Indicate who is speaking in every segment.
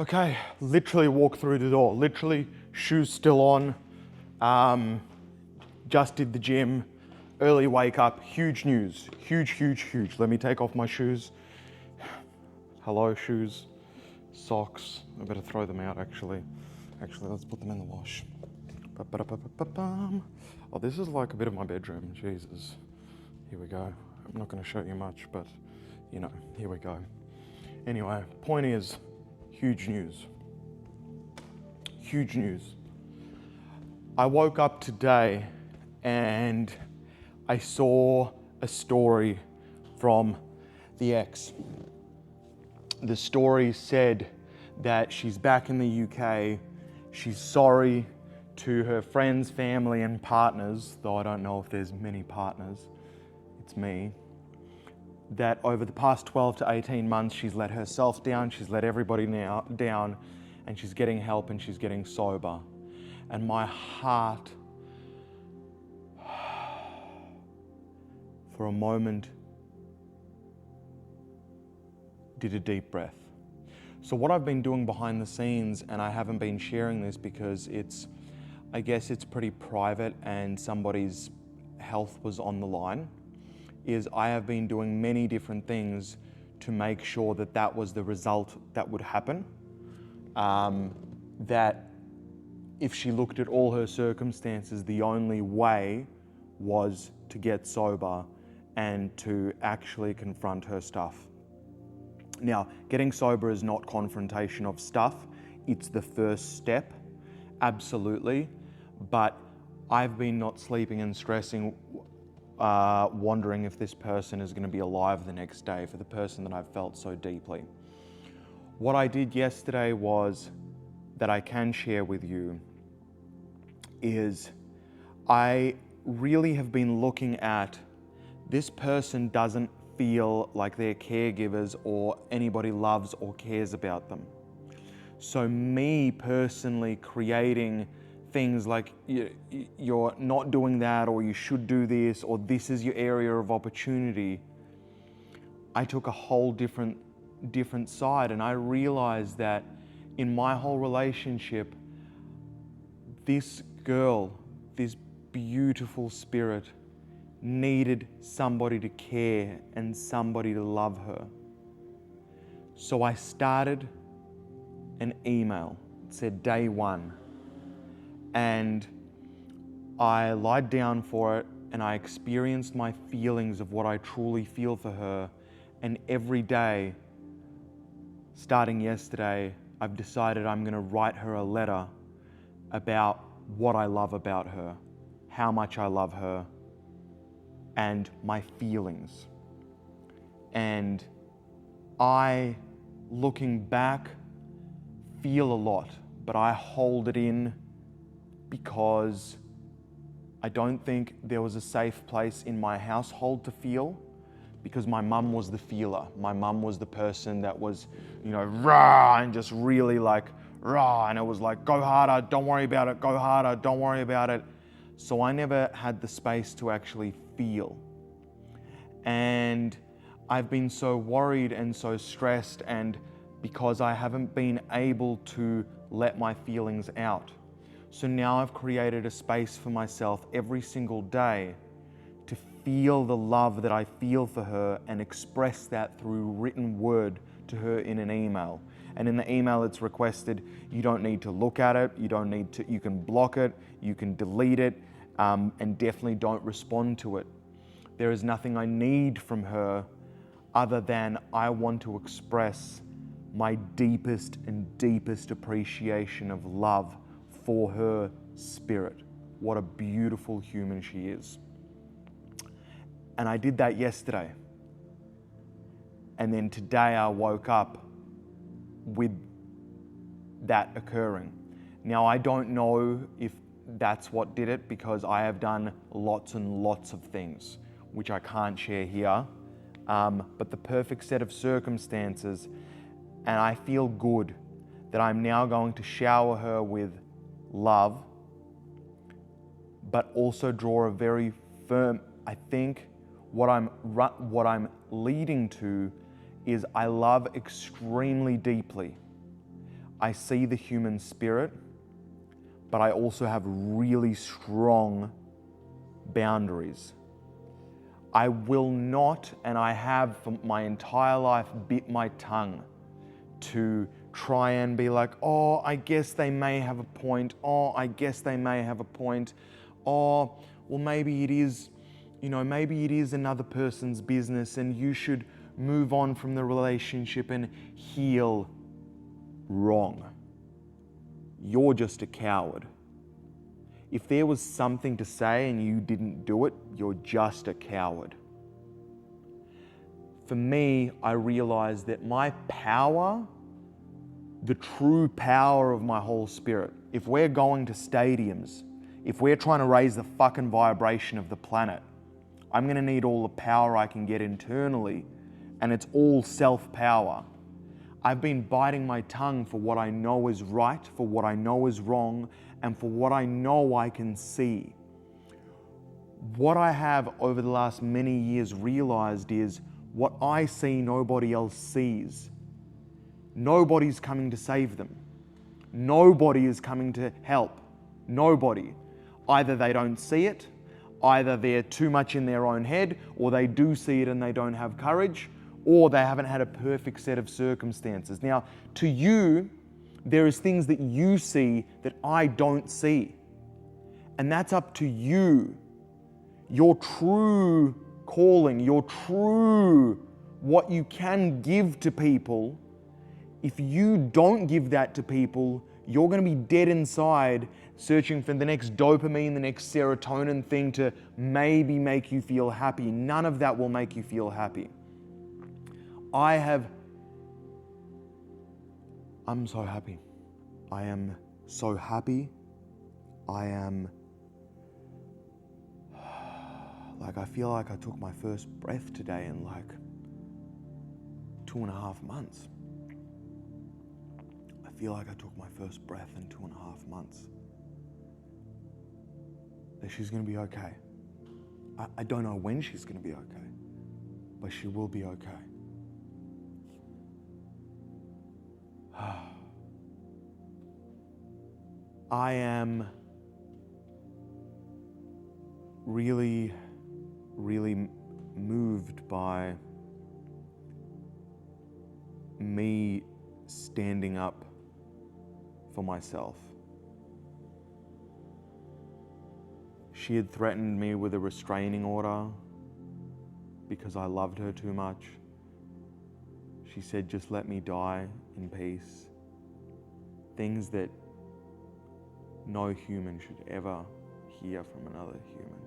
Speaker 1: Okay, literally walked through the door. Literally, shoes still on. Just did the gym. Early wake up. Huge news. Huge, huge, huge. Let me take off my shoes. Hello, shoes. Socks. I better throw them out actually. Let's put them in the wash. Ba-ba-da-ba-ba-bum. Oh, this is like a bit of my bedroom. Jesus. Here we go. I'm not going to show you much, but you know, here we go. Anyway, point is, huge news. Huge news. I woke up today and I saw a story from the ex. The story said that she's back in the UK. She's sorry to her friends, family, and partners, though I don't know if there's many partners. It's me. That over the past 12 to 18 months, she's let herself down, she's let everybody down, and she's getting help and she's getting sober. And my heart, for a moment, did a deep breath. So what I've been doing behind the scenes, and I haven't been sharing this because I guess it's pretty private and somebody's health was on the line, is I have been doing many different things to make sure that that was the result that would happen. That if she looked at all her circumstances, the only way was to get sober and to actually confront her stuff. Now, getting sober is not confrontation of stuff. It's the first step, absolutely. But I've been not sleeping and stressing, wondering if this person is going to be alive the next day for the person that I've felt so deeply. What I did yesterday was, that I can share with you, is I really have been looking at this person doesn't feel like they're caregivers or anybody loves or cares about them. So me personally creating things like you're not doing that, or you should do this, or this is your area of opportunity, I took a whole different side, and I realized that in my whole relationship, this girl, this beautiful spirit, needed somebody to care and somebody to love her. So I started an email. It said day 1. And I lied down for it and I experienced my feelings of what I truly feel for her. And every day, starting yesterday, I've decided I'm going to write her a letter about what I love about her, how much I love her, and my feelings. And I, looking back, feel a lot, but I hold it in because I don't think there was a safe place in my household to feel, because my mum was the feeler. My mum was the person that was, rah, and just really like, rah, and it was like, go harder, don't worry about it, go harder, don't worry about it. So I never had the space to actually feel. And I've been so worried and so stressed, and because I haven't been able to let my feelings out. So now I've created a space for myself every single day to feel the love that I feel for her and express that through written word to her in an email. And in the email it's requested, you don't need to look at it, you can block it, you can delete it, and definitely don't respond to it. There is nothing I need from her other than I want to express my deepest and deepest appreciation of love for her spirit. What a beautiful human she is. And I did that yesterday. And then today I woke up with that occurring. Now I don't know if that's what did it, because I have done lots and lots of things, which I can't share here. But the perfect set of circumstances, and I feel good that I'm now going to shower her with love, but also draw a very firm, I think what I'm leading to is I love extremely deeply. I see the human spirit, but I also have really strong boundaries. I will not, and I have for my entire life, bit my tongue to try and be like, oh, I guess they may have a point. Oh, I guess they may have a point. Oh, well, maybe it is, maybe it is another person's business and you should move on from the relationship and heal. Wrong. You're just a coward. If there was something to say and you didn't do it, you're just a coward. For me, I realized that my power, the true power of my whole spirit, if we're going to stadiums, if we're trying to raise the fucking vibration of the planet, I'm gonna need all the power I can get internally, and it's all self-power. I've been biting my tongue for what I know is right, for what I know is wrong, and for what I know I can see. What I have over the last many years realized is what I see nobody else sees. Nobody's coming to save them. Nobody is coming to help. Nobody. Either they don't see it, either they're too much in their own head, or they do see it and they don't have courage, or they haven't had a perfect set of circumstances. Now, to you, there is things that you see that I don't see. And that's up to you. Your true calling, your true, what you can give to people. If you don't give that to people, you're going to be dead inside searching for the next dopamine, the next serotonin thing to maybe make you feel happy. None of that will make you feel happy. I'm so happy. I am so happy. I feel like I took my first breath today in 2.5 months. I feel like I took my first breath in 2.5 months. That she's gonna be okay. I don't know when she's gonna be okay, but she will be okay. I am really, really moved by me standing up for myself. She had threatened me with a restraining order because I loved her too much. She said, just let me die in peace. Things that no human should ever hear from another human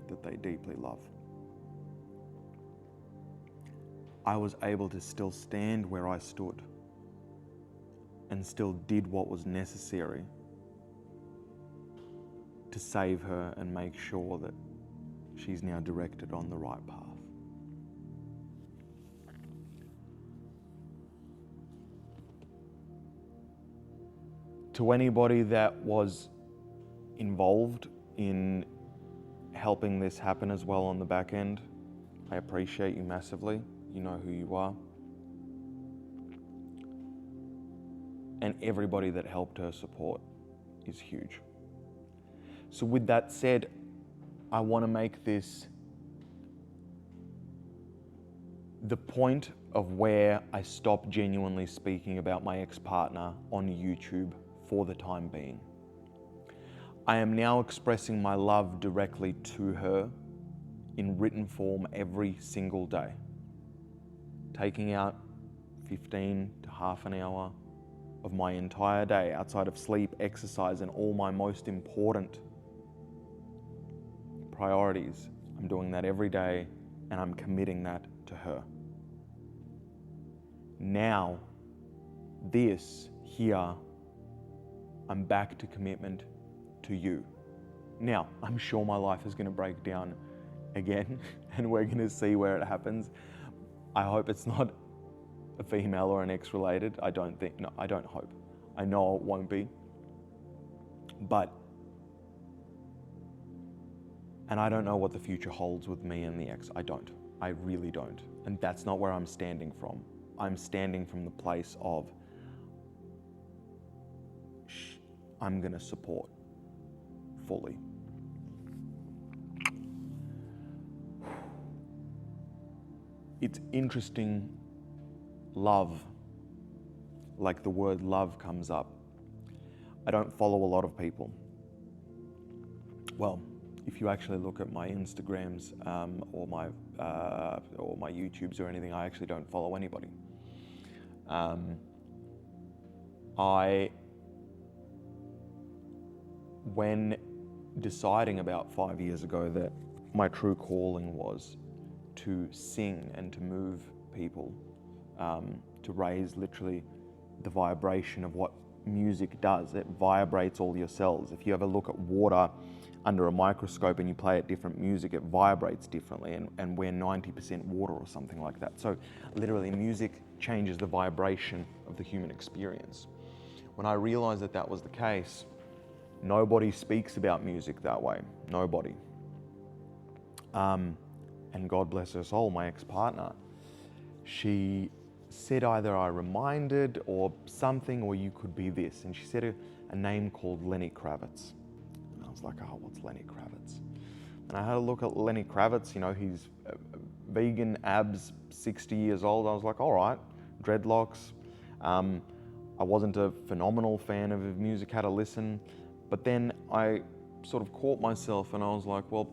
Speaker 1: that they deeply love. I was able to still stand where I stood and still did what was necessary to save her and make sure that she's now directed on the right path. To anybody that was involved in helping this happen as well on the back end, I appreciate you massively. You know who you are. And everybody that helped her support is huge. So with that said, I want to make this the point of where I stop genuinely speaking about my ex-partner on YouTube for the time being. I am now expressing my love directly to her in written form every single day. Taking out 15 to half an hour of my entire day outside of sleep, exercise, and all my most important priorities. I'm doing that every day and I'm committing that to her. Now, this here, I'm back to commitment to you. Now, I'm sure my life is going to break down again and we're going to see where it happens. I hope it's not a female or an ex related. I don't hope. I know it won't be. And I don't know what the future holds with me and the ex. I really don't. And that's not where I'm standing from. I'm standing from the place of, I'm going to support fully. It's interesting, love, like the word love comes up. I don't follow a lot of people. Well, if you actually look at my Instagrams or my YouTubes or anything, I actually don't follow anybody. When deciding about 5 years ago that my true calling was to sing and to move people, to raise literally the vibration of what music does. It vibrates all your cells. If you ever look at water under a microscope and you play it different music, it vibrates differently, and we're 90% water or something like that. So literally music changes the vibration of the human experience. When I realized that that was the case, nobody speaks about music that way, nobody. And God bless her soul, my ex-partner, she said either I reminded or something, or you could be this. And she said a name called Lenny Kravitz. And I was like, oh, what's Lenny Kravitz? And I had a look at Lenny Kravitz, you know, he's vegan, abs, 60 years old. I was like, all right, dreadlocks. I wasn't a phenomenal fan of his music, had a listen. But then I sort of caught myself and I was like, well,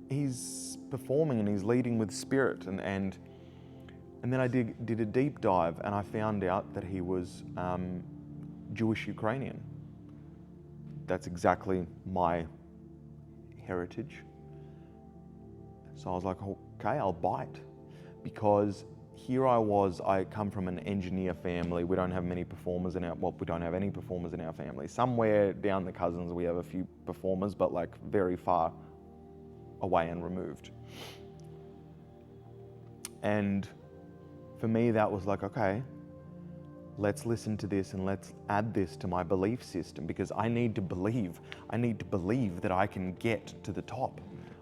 Speaker 1: he's performing and he's leading with spirit, and then I did a deep dive and I found out that he was Jewish Ukrainian. That's exactly my heritage. So I was like, okay, I'll bite, because here I come from an engineer family. We don't have many performers we don't have any performers in our family. Somewhere down the cousins we have a few performers, but like very far away and removed. And for me that was like, okay, let's listen to this and let's add this to my belief system, because I need to believe that I can get to the top.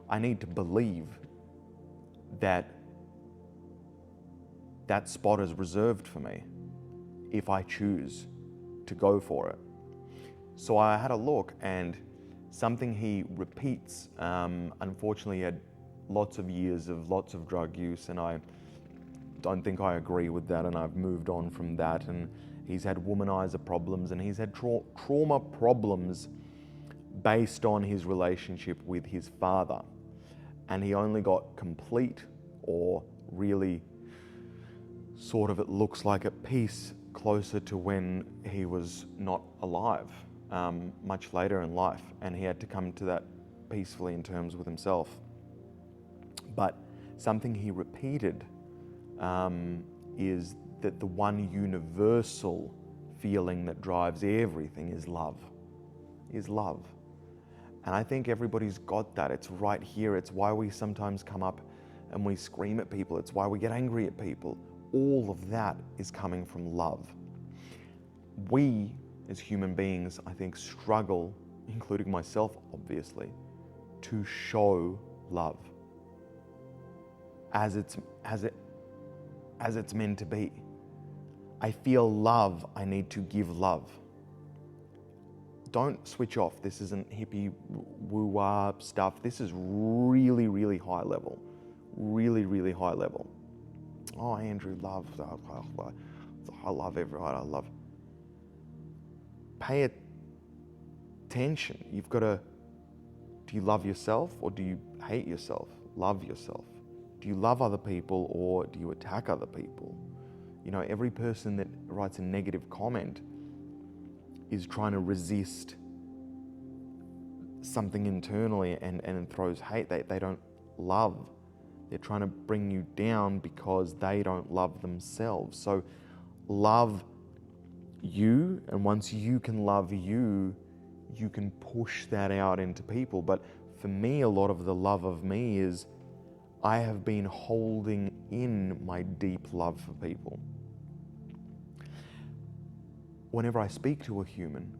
Speaker 1: I need to believe that spot is reserved for me if I choose to go for it. So I had a look, and something he repeats, unfortunately he had lots of years of lots of drug use, and I don't think I agree with that, and I've moved on from that. And he's had womanizer problems, and he's had trauma problems based on his relationship with his father. And he only got complete, or really sort of, it looks like, at peace closer to when he was not alive, much later in life, and he had to come to that peacefully in terms with himself. But something he repeated is that the one universal feeling that drives everything is love. And I think everybody's got that. It's right here. It's why we sometimes come up and we scream at people. It's why we get angry at people. All of that is coming from love. We, as human beings, I think, struggle, including myself, obviously, to show love as it's meant to be. I feel love, I need to give love. Don't switch off. This isn't hippie woo-wah stuff. This is really, really high level. Really, really high level. Oh, Andrew, love. I love everyone. I love. Pay attention. You've got to. Do you love yourself or do you hate yourself? Love yourself. Do you love other people or do you attack other people? You know, every person that writes a negative comment is trying to resist something internally and throws hate. They don't love. They're trying to bring you down because they don't love themselves. So love you, and once you can love you, you can push that out into people. But for me, a lot of the love of me is I have been holding in my deep love for people. Whenever I speak to a human,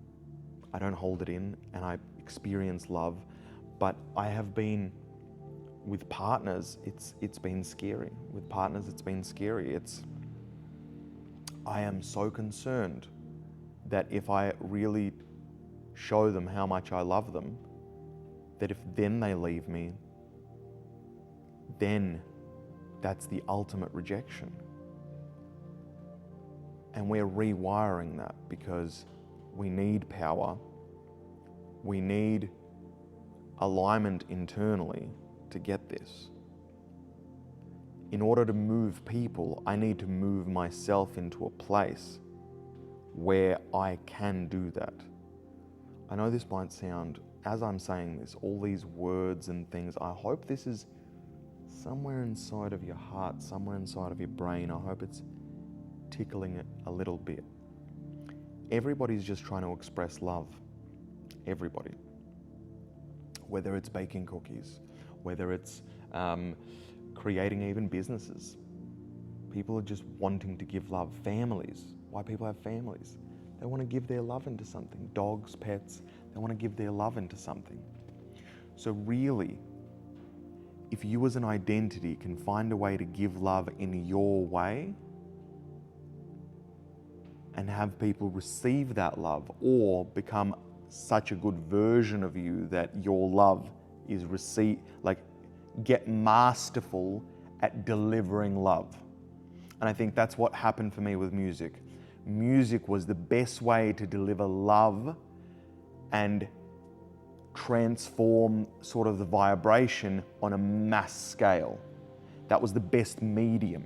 Speaker 1: I don't hold it in and I experience love, but I have been, with partners, it's been scary. With partners, it's been scary. I am so concerned that if I really show them how much I love them, that if then they leave me, then that's the ultimate rejection. And we're rewiring that because we need power. We need alignment internally to get this. In order to move people, I need to move myself into a place where I can do that. I know this might sound, as I'm saying this, all these words and things, I hope this is somewhere inside of your heart, somewhere inside of your brain. I hope it's tickling it a little bit. Everybody's just trying to express love. Everybody. Whether it's baking cookies, whether it's creating even businesses. People are just wanting to give love. Families. Why people have families? They want to give their love into something. Dogs, pets, they want to give their love into something. So really, if you as an identity can find a way to give love in your way and have people receive that love or become such a good version of you that your love is get masterful at delivering love. And I think that's what happened for me with music. Music was the best way to deliver love and transform sort of the vibration on a mass scale. That was the best medium.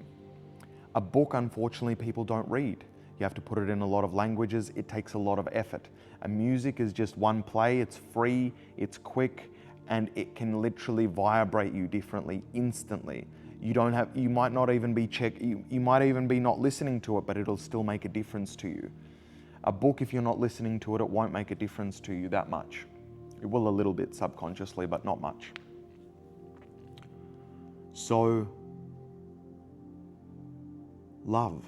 Speaker 1: A book, unfortunately, people don't read. You have to put it in a lot of languages. It takes a lot of effort. And music is just one play. It's free, it's quick, and it can literally vibrate you differently instantly. You might not even be you might even be not listening to it, but it'll still make a difference to you. A book, if you're not listening to it, it won't make a difference to you that much. It will a little bit subconsciously, but not much. So, love.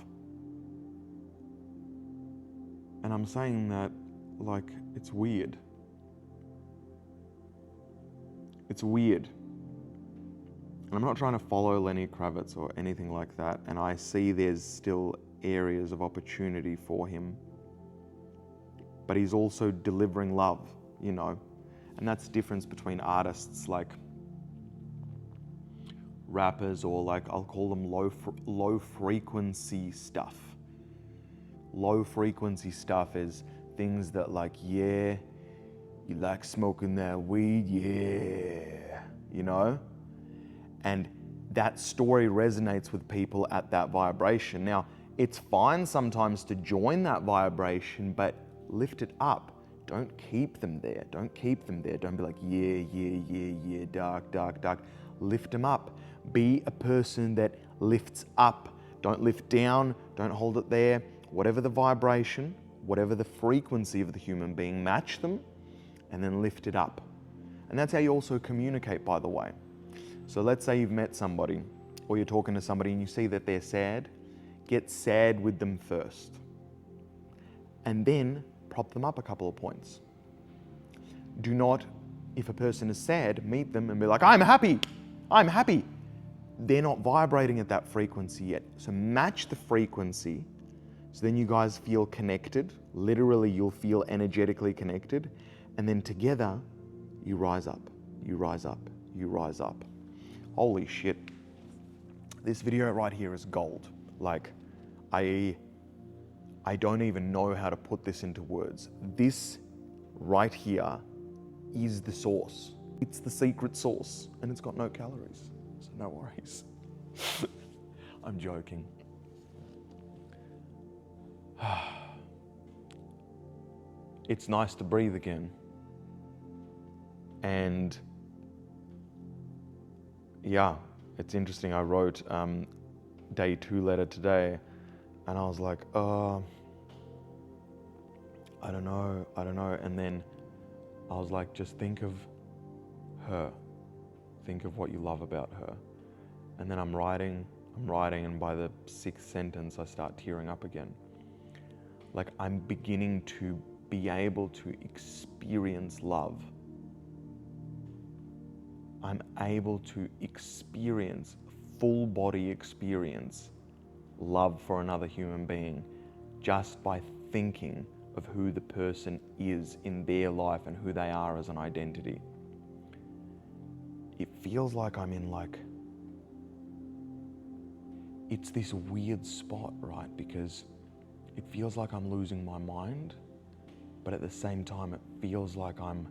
Speaker 1: And I'm saying that like it's weird. It's weird. And I'm not trying to follow Lenny Kravitz or anything like that. And I see there's still areas of opportunity for him. But he's also delivering love, you know. And that's the difference between artists like rappers or like, I'll call them low frequency stuff. Low frequency stuff is things that like, yeah, you like smoking that weed, yeah, you know? And that story resonates with people at that vibration. Now, it's fine sometimes to join that vibration, but lift it up. Don't keep them there. Don't keep them there. Don't be like, yeah, dark. Lift them up. Be a person that lifts up. Don't lift down. Don't hold it there. Whatever the vibration, whatever the frequency of the human being, match them and then lift it up. And that's how you also communicate, by the way. So let's say you've met somebody or you're talking to somebody and you see that they're sad. Get sad with them first. And then prop them up a couple of points. Do not, if a person is sad, meet them and be like, I'm happy. They're not vibrating at that frequency yet. So match the frequency. So then you guys feel connected. Literally, you'll feel energetically connected. And then together, you rise up, you rise up, you rise up. Holy shit. This video right here is gold. Like, I don't even know how to put this into words. This right here is the sauce. It's the secret sauce, and it's got no calories, so no worries. I'm joking. It's nice to breathe again. And yeah, it's interesting. I wrote day 2 letter today, and I was like, I don't know. And then I was like, just think of her. Think of what you love about her. And then I'm writing, and by the 6th sentence, I start tearing up again. Like, I'm beginning to be able to experience love. I'm able to experience, full body experience, love for another human being. just by thinking of who the person is in their life and who they are as an identity. It feels like I'm in it's this weird spot, right? Because it feels like I'm losing my mind, but at the same time, it feels like I'm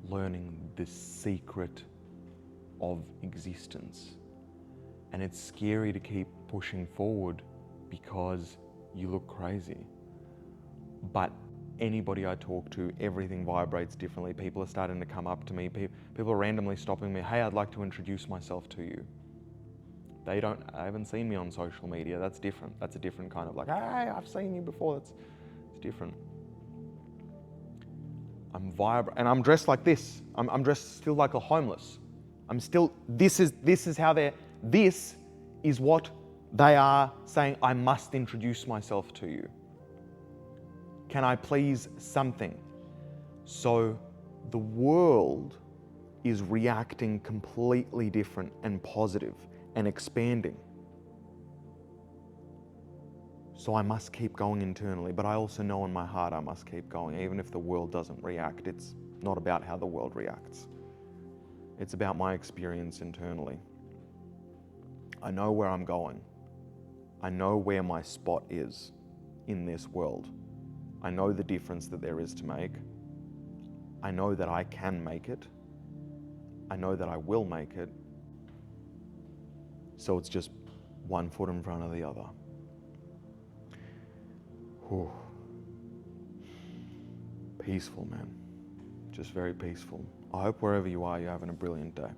Speaker 1: learning the secret of existence. And it's scary to keep pushing forward because you look crazy. But anybody I talk to, everything vibrates differently. People are starting to come up to me. People are randomly stopping me. Hey, I'd like to introduce myself to you. I haven't seen me on social media. That's different. That's a different kind of hey, I've seen you before. It's different. I'm vibrant, and I'm dressed like this. I'm dressed still like a homeless. This is what they are saying. I must introduce myself to you. Can I please something? So the world is reacting completely different and positive and expanding. So I must keep going internally, but I also know in my heart I must keep going. Even if the world doesn't react, it's not about how the world reacts. It's about my experience internally. I know where I'm going. I know where my spot is in this world. I know the difference that there is to make. I know that I can make it. I know that I will make it. So it's just one foot in front of the other. Whew. Peaceful, man. Just very peaceful. I hope wherever you are, you're having a brilliant day.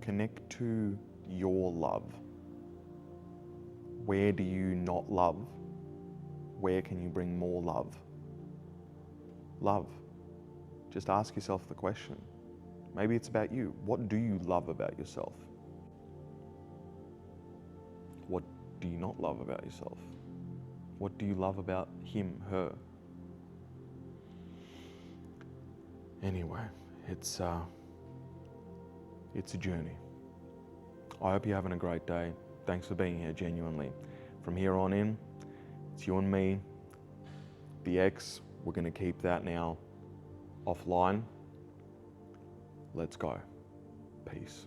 Speaker 1: Connect to your love. Where do you not love? Where can you bring more love? Love. Just ask yourself the question. Maybe it's about you. What do you love about yourself? What do you not love about yourself? What do you love about him, her? Anyway, it's a journey. I hope you're having a great day. Thanks for being here, genuinely. From here on in, it's you and me. The ex, we're going to keep that now offline. Let's go. Peace.